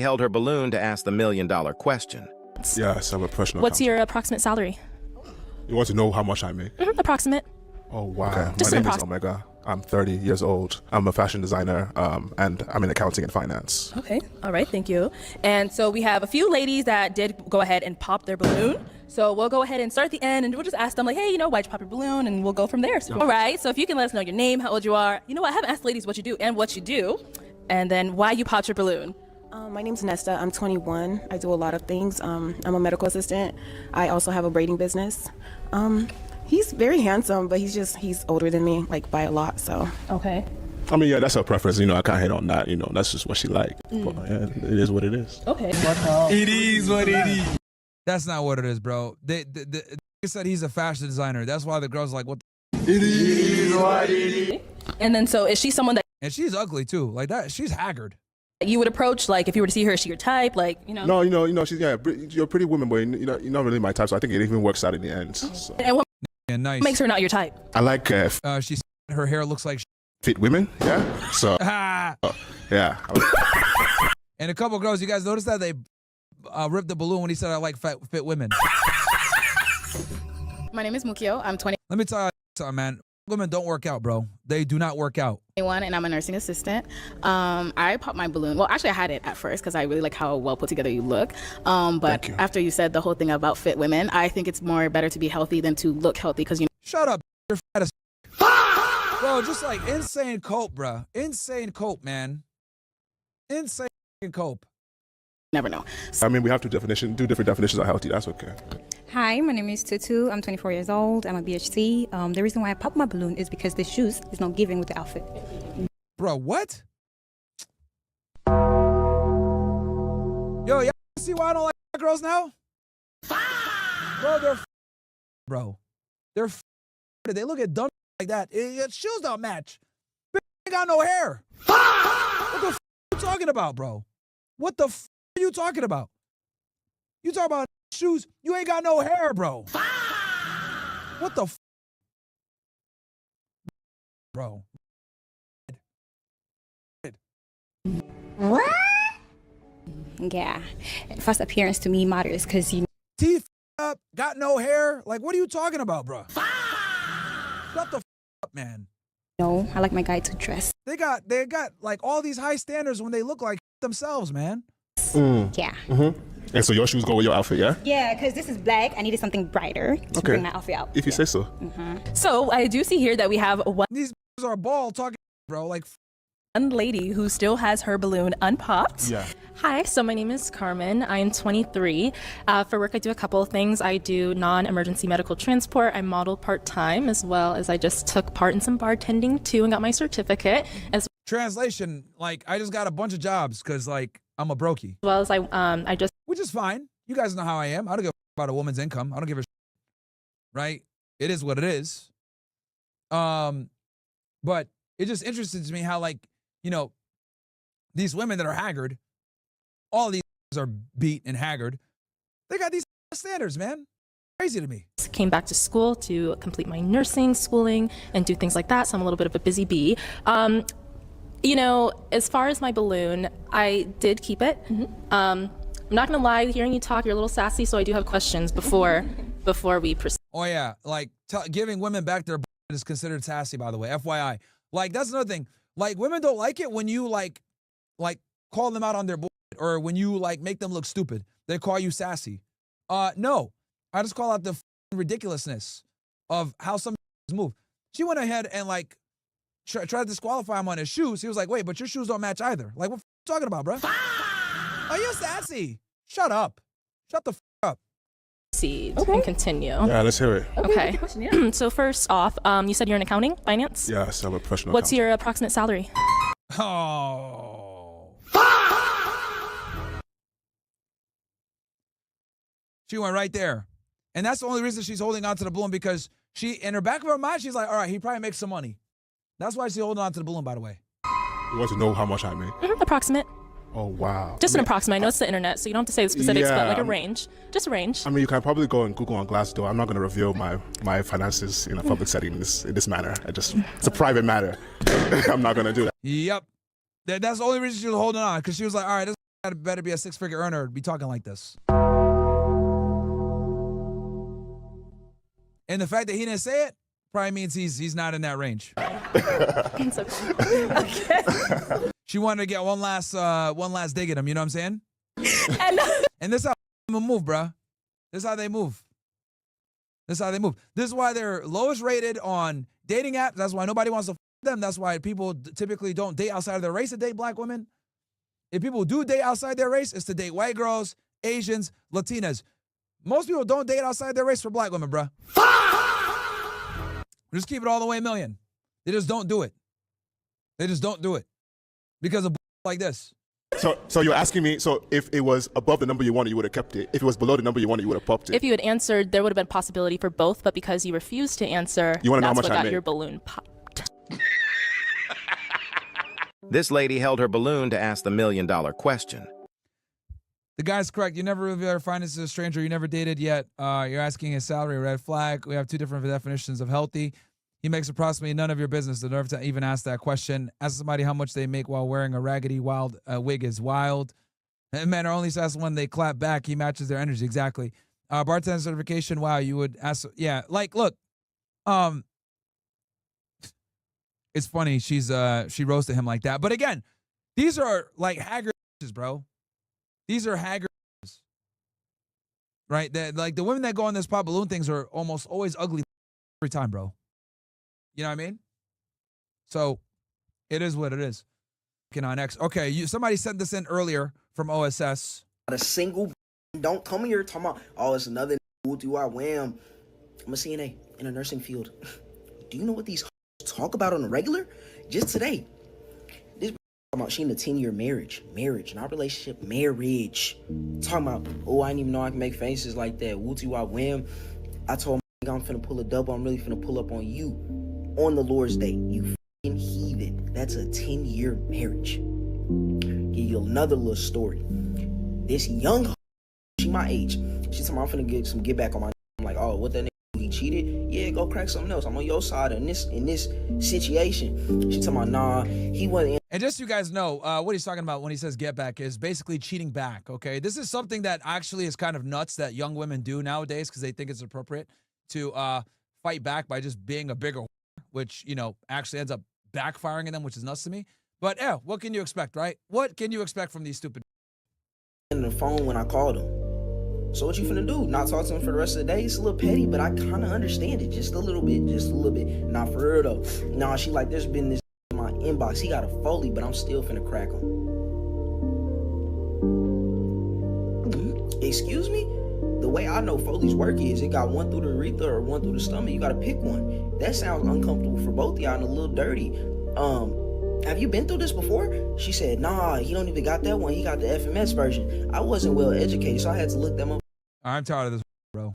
held her balloon to ask the million-dollar question. Yes, I'm a professional. What's your approximate salary? You want to know how much I make? Approximate. Oh, wow. Okay. My name is Omega. I'm 30 years old. I'm a fashion designer, and I'm in accounting and finance. Okay. All right. Thank you. And so we have a few ladies that did go ahead and pop their balloon. So we'll go ahead and start at the end, and we'll just ask them, like, hey, why'd you pop your balloon? And we'll go from there. So, all right. So if you can let us know your name, how old you are. You know what? I haven't asked ladies what you do and what you do, and then why you popped your balloon. My name's Nesta. I'm 21. I do a lot of things. I'm a medical assistant. I also have a braiding business. He's very handsome, but he's older than me, like by a lot, so. Okay. I mean, yeah, that's her preference. I can't hit on that. That's just what she likes. But yeah, it is what it is. Okay. It is what it is. That's not what it is, bro. They said he's a fashion designer. That's why the girl's like, what the It is what it is. And then so is she someone that And she's ugly too. Like that, she's haggard. you would approach, like, if you were to see her, is she your type? Like, No, she's, you're a pretty woman, but you're not really my type, so I think it even works out in the end. So. And what Yeah, nice. makes her not your type? I like She's her hair looks like fit women, yeah? So, yeah. And a couple girls, you guys notice that they ripped the balloon when he said I like fit women. My name is Mukio. I'm 21 Let me tell you something, man. Women don't work out, bro. They do not work out. and I'm a nursing assistant. I popped my balloon. Well, actually, I had it at first because I really like how well put together you look. But after you said the whole thing about fit women, I think it's more better to be healthy than to look healthy because Shut up. You're fat as bro, just like insane cope, bro. Insane cope, man. Insane cope. Never know. I mean, we have two different definitions of healthy. That's okay. Hi, my name is Tutu. I'm 24 years old. I'm a BHC. The reason why I popped my balloon is because the shoes is not giving with the outfit. Bro, what? Yo, y'all see why I don't like girls now? Bro, they're they look at dumb like that. Shoes don't match. Bitch ain't got no hair. What the you talking about, bro? What the are you talking about? You talking about shoes? You ain't got no hair, bro. What the bro? What? Yeah. First appearance to me matters because Teeth up, got no hair. Like, what are you talking about, bro? Shut the up, man. No, I like my guy to dress. They got like all these high standards when they look like themselves, man. Yeah. And so your shoes go with your outfit, yeah? Yeah, because this is black. I needed something brighter to bring my outfit out. If you say so. So I do see here that we have one These are bald talking, bro. Like, lady who still has her balloon unpopped. Yeah. Hi, so my name is Carmen. I am 23. For work, I do a couple of things. I do non-emergency medical transport. I model part-time, as well as I just took part in some bartending too and got my certificate. As translation, like, I just got a bunch of jobs because, like, I'm a brokey. well as I just Which is fine. You guys know how I am. I don't give a about a woman's income. I don't give a right? It is what it is. But it just interested me how, like, these women that are haggard, all these are beat and haggard, they got these standards, man. Crazy to me. came back to school to complete my nursing schooling and do things like that, so I'm a little bit of a busy bee. As far as my balloon, I did keep it. I'm not gonna lie, hearing you talk, you're a little sassy, so I do have questions before we proceed. Oh yeah, like giving women back their is considered sassy, by the way, FYI. Like, that's another thing. Like, women don't like it when you like call them out on their bullshit, or when you like make them look stupid. They call you sassy. No, I just call out the ridiculousness of how some move. She went ahead and like tried to disqualify him on his shoes. He was like, wait, but your shoes don't match either. Like, what you talking about, bro? Oh, you're sassy. Shut up. Shut the up. Proceed and continue. Yeah, let's hear it. Okay. So first off, you said you're in accounting, finance? Yes, I'm a professional. What's your approximate salary? Oh. She went right there. And that's the only reason she's holding on to the balloon, because she, in her back of her mind, she's like, all right, he probably makes some money. That's why she's holding on to the balloon, by the way. You want to know how much I make? Approximate. Oh, wow. Just an approximate. I know it's the internet, so you don't have to say the specifics, but like a range. Just a range. I mean, you can probably go and Google on Glassdoor. I'm not going to reveal my finances in a public setting in this manner. It's a private matter. I'm not going to do that. Yep. That's the only reason she was holding on, because she was like, all right, this better be a 6-figure earner to be talking like this. And the fact that he didn't say it probably means he's not in that range. Okay. She wanted to get one last dig at him. You know what I'm saying? And this is how women move, bruh. This is how they move. This is how they move. This is why they're lowest rated on dating apps. That's why nobody wants to f them. That's why people typically don't date outside of their race to date black women. If people do date outside their race, it's to date white girls, Asians, Latinas. Most people don't date outside their race for black women, bruh. Just keep it all the way a million. They just don't do it. They just don't do it because of like this. So you're asking me, so if it was above the number you wanted, you would have kept it. If it was below the number you wanted, you would have popped it. If you had answered, there would have been possibility for both, but because you refused to answer, You wanna know how that's much what I got made? your balloon popped. This lady held her balloon to ask the million-dollar question. The guy's correct. You never reveal your finances to a stranger you never dated yet. You're asking his salary, red flag. We have two different definitions of healthy. He makes approximately none of your business. The nerve to even ask that question. Ask somebody how much they make while wearing a raggedy wild wig is wild. And men are only asked when they clap back. He matches their energy. Exactly. Bartender certification. Wow, you would ask. Yeah, like, look. It's funny. She roasted him like that. But again, these are like haggard bitches, bro. These are haggard bitches. Right? Like the women that go on this pop balloon things are almost always ugly every time, bro. You know what I mean? So it is what it is. On X. Okay, somebody sent this in earlier from OSS. Not a single don't come here talking about, oh, it's another do I wham. I'm a CNA in a nursing field. Do you know what these talk about on the regular? Just today. This talking about she in a 10-year marriage. Marriage, not relationship, marriage. Talking about, oh, I didn't even know I can make faces like that. Wooty wah wham. I told him I'm finna pull a double. I'm really finna pull up on you on the Lord's Day. You fucking heathen. That's a 10-year marriage. Give you another little story. This young, she my age. She told me I'm finna get some get back on my. I'm like, oh, what that nigga? He cheated? Yeah, go crack something else. I'm on your side in this situation. She told me, nah, he wasn't. And just so you guys know, what he's talking about when he says get back is basically cheating back, okay? This is something that actually is kind of nuts that young women do nowadays because they think it's appropriate to fight back by just being a bigger which, you know, actually ends up backfiring in them, which is nuts to me. But yeah, what can you expect, right? What can you expect from these stupid? On the phone when I called him. So what you finna do? Not talk to him for the rest of the day? It's a little petty, but I kind of understand it just a little bit, Not for her though. Nah, she like, there's been this in my inbox. He got a Foley, but I'm still finna crack him. Excuse me? The way I know Foley's work is it got one through the urethra or one through the stomach. You gotta pick one. That sounds uncomfortable for both of y'all and a little dirty. Have you been through this before? She said, nah, he don't even got that one. He got the FMS version. I wasn't well educated, so I had to look them up. I'm tired of this, bro.